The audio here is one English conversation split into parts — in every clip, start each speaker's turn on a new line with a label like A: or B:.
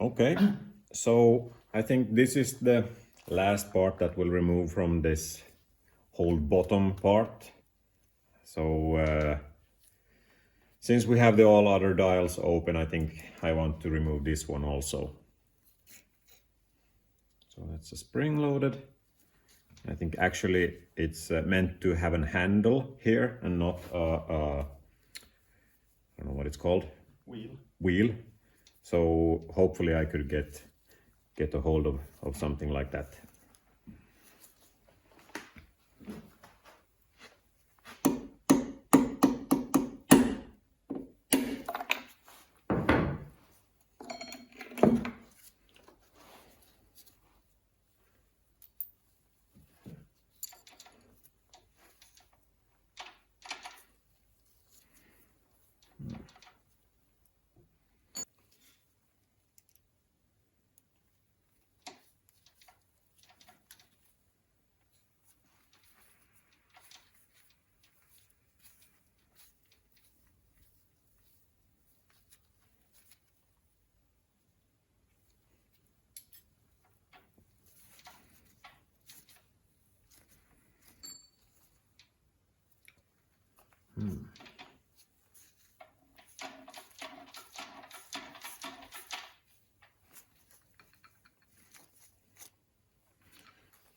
A: Okay, so I think this is the last part that we'll remove from this whole bottom part. So since we have the all other dials open, I think I want to remove this one also. So that's a spring loaded. I think actually it's meant to have a handle here and not I don't know what it's called. Wheel. So hopefully I could get a hold of something like that.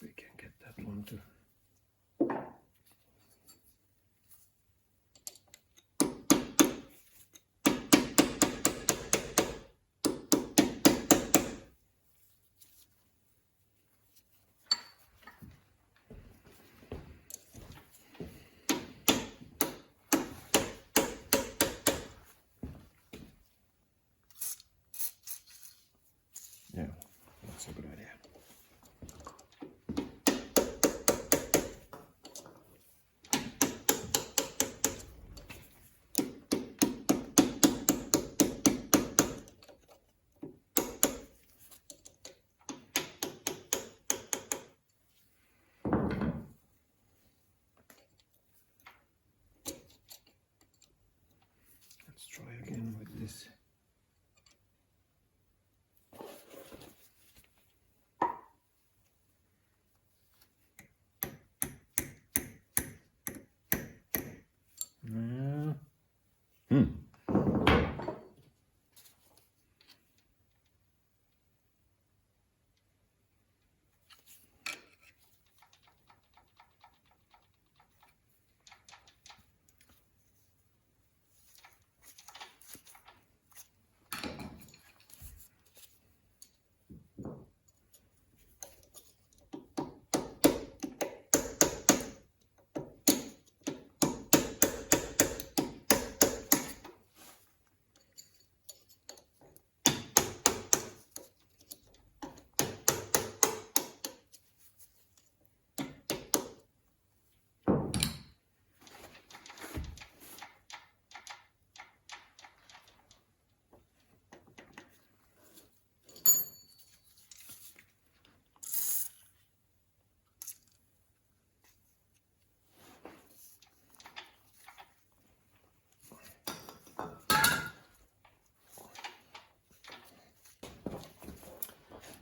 A: We can get that one too. Yeah, that's a good idea. Let's try again with this.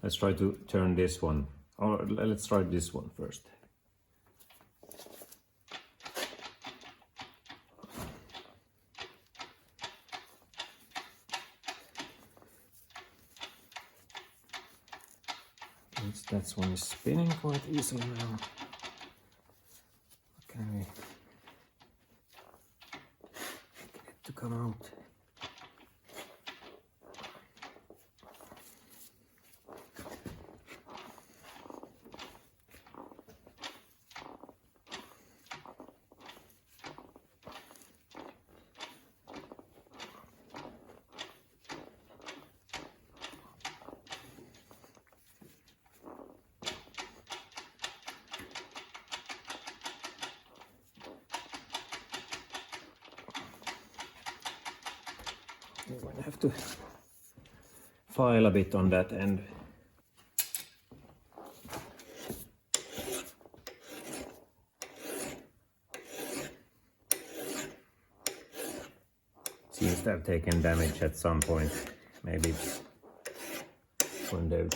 A: Let's try to turn this one, or let's try this one first. That one is spinning quite easily now. Can we get it to come out? We're going to have to file a bit on that end. Seems to have taken damage at some point. Maybe it's when they've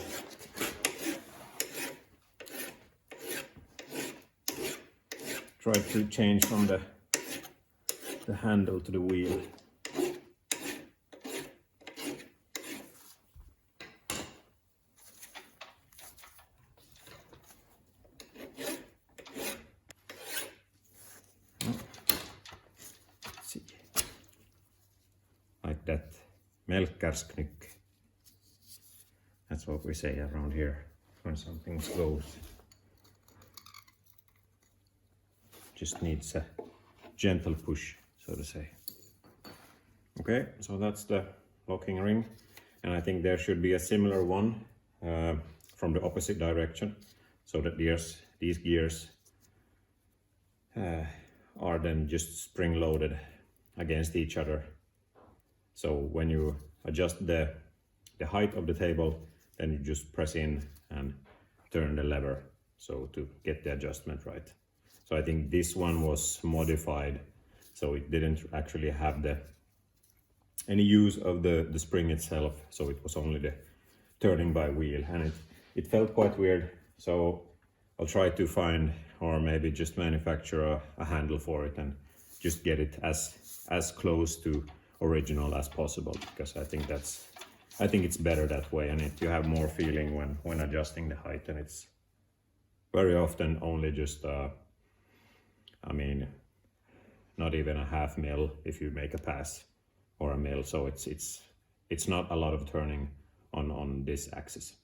A: tried to change from the handle to the wheel. Let's see. Like that. Melkkarsknyck. That's what we say around here when something goes. Just needs a gentle push, so to say. Okay, so that's the locking ring, and I think there should be a similar one from the opposite direction, so that these gears are then just spring-loaded against each other. So when you adjust the height of the table, then you just press in and turn the lever, so to get the adjustment right. So I think this one was modified, so it didn't actually have any use of the spring itself, so it was only the turning by wheel, and it felt quite weird. So I'll try to find, or maybe just manufacture a handle for it and just get it as close to original as possible, because I think it's better that way, and you have more feeling when adjusting the height, and it's very often only just I mean, not even a half mil if you make a pass, or a mil, so it's not a lot of turning on this axis.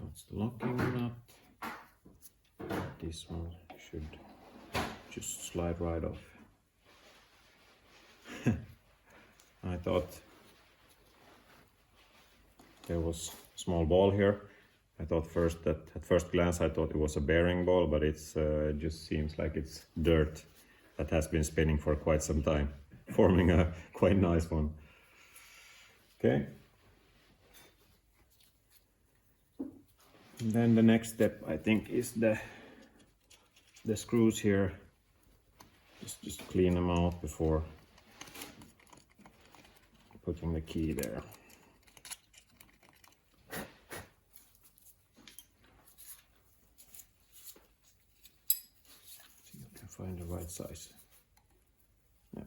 A: That's the locking nut. This one should just slide right off. I thought there was a small ball here. I thought at first glance I thought it was a bearing ball, but it's just seems like it's dirt that has been spinning for quite some time, forming a quite nice one. Okay. And then the next step, I think, is the screws here. Just clean them out before putting the key there. See if I can find the right size. Yeah.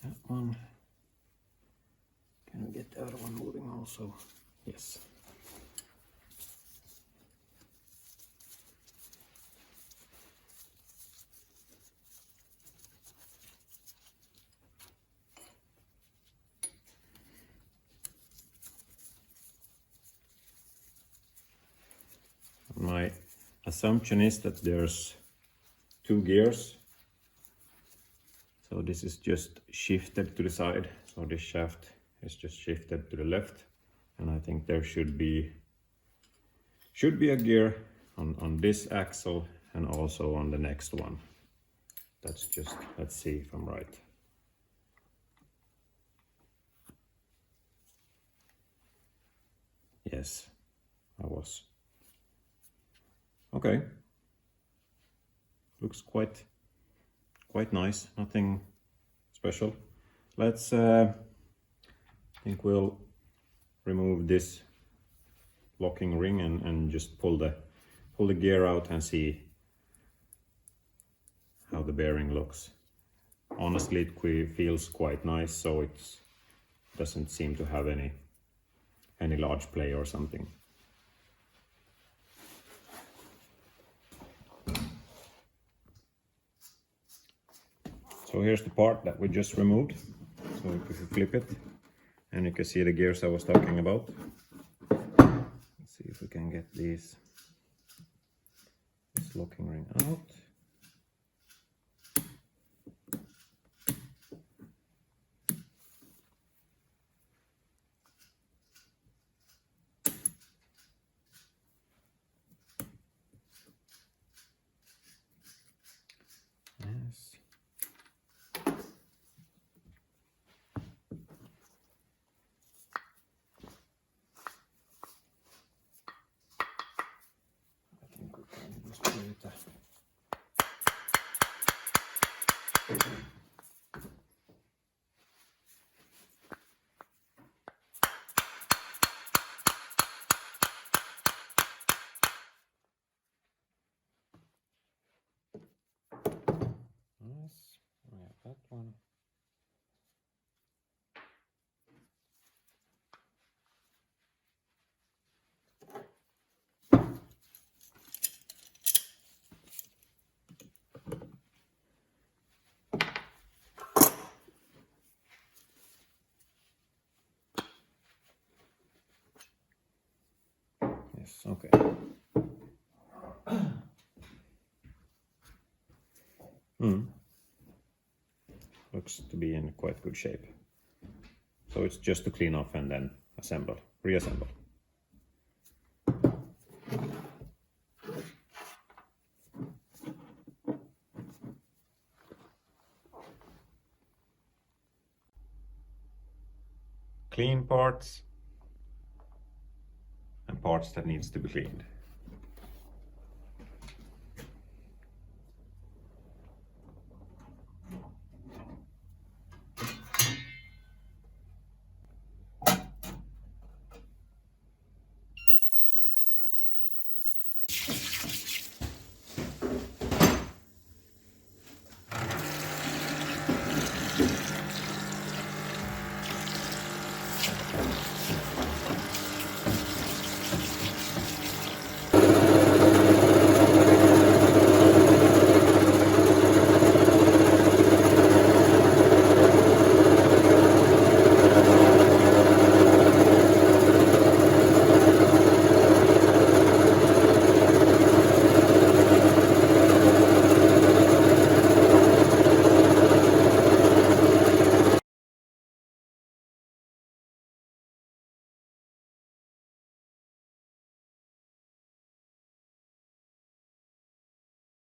A: That one. Can we get the other one moving also? Yes. My assumption is that there's 2 gears. So this is just shifted to the side. So this shaft is just shifted to the left, and I think there should be a gear on this axle and also on the next one. That's just, let's see if I'm right. Yes, I was. Okay. Looks quite nice, nothing special. Let's I think we'll remove this locking ring and just pull the gear out and see how the bearing looks. Honestly, it feels quite nice, so it doesn't seem to have any large play or something. So here's the part that we just removed. So if you flip it, and you can see the gears I was talking about. Let's see if we can get this locking ring out. Yes. I think we can just do it. Yes, we have that one. Yes, okay. Looks to be in quite good shape. So it's just to clean off and then assemble, reassemble. Clean parts and parts that needs to be cleaned.